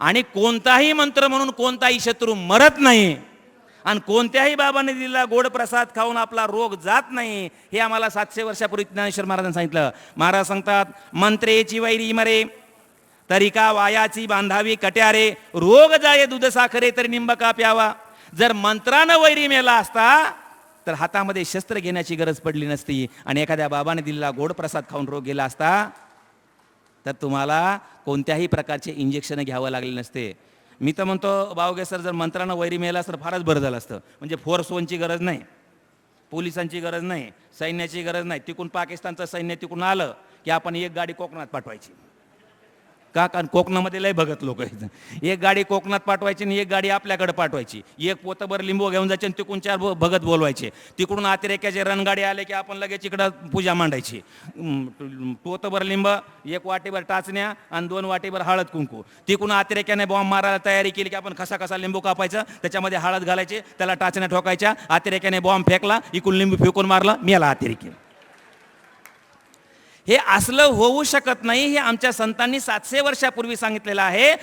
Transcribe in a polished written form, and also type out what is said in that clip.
आणि कोणताही मंत्र म्हणून कोणताही शत्रू मरत नाही आणि कोणत्याही बाबाने दिलेला गोड प्रसाद खाऊन आपला रोग जात नाही, हे आम्हाला 700 वर्षापूर्वी ज्ञानेश्वर महाराजांनी सांगितलं. महाराज सांगतात, मंत्रेची वैरी मरे तरी का वायाची बांधावी कट्यारे, रोग जाये दूध साखरे तरी निंबका प्यावा. जर मंत्रानं वैरी मेला असता तर हातामध्ये शस्त्र घेण्याची गरज पडली नसती आणि एखाद्या बाबाने दिलेला गोड प्रसाद खाऊन रोग गेला असता तर तुम्हाला कोणत्याही प्रकारचे इंजेक्शन घ्यावं लागले नसते. मी तर म्हणतो बावगे सर, जर मंत्रानं वैरी मेला तर फारच बरं झालं असतं. म्हणजे फोर्स वनची गरज नाही, पोलिसांची गरज नाही, सैन्याची गरज नाही. तिकून पाकिस्तानचं सैन्य तिकून आलं की आपण एक गाडी कोकणात पाठवायची. का? कारण कोकणामध्ये लय भगत लोक आहेत. एक गाडी कोकणात पाठवायची आणि एक गाडी आपल्याकडे पाठवायची. एक पोतभर लिंबू घेऊन जायचे आणि तिकून 4 भगत बोलवायचे. तिकडून अतिरेक्याचे रणगाडी आले की आपण लगेच इकडं पूजा मांडायची. पोतभर लिंब, 1 वाटीभर टाचण्या आणि 2 वाटीभर हळद कुंकू. तिकून अतिरेक्याने बॉम्ब मारायला तयारी केली की आपण कसा लिंबू कापायचा, त्याच्यामध्ये हळद घालायचे, त्याला टाचण्या ठोकायच्या. अतिरेक्याने बॉम्ब फेकला, इकडून लिंबू फेकून मारला, मेला अतिरेकी. हे असलं होऊ शकत नाही. हे आमच्या संतांनी 700 वर्षापूर्वी सांगितलेलं आहे.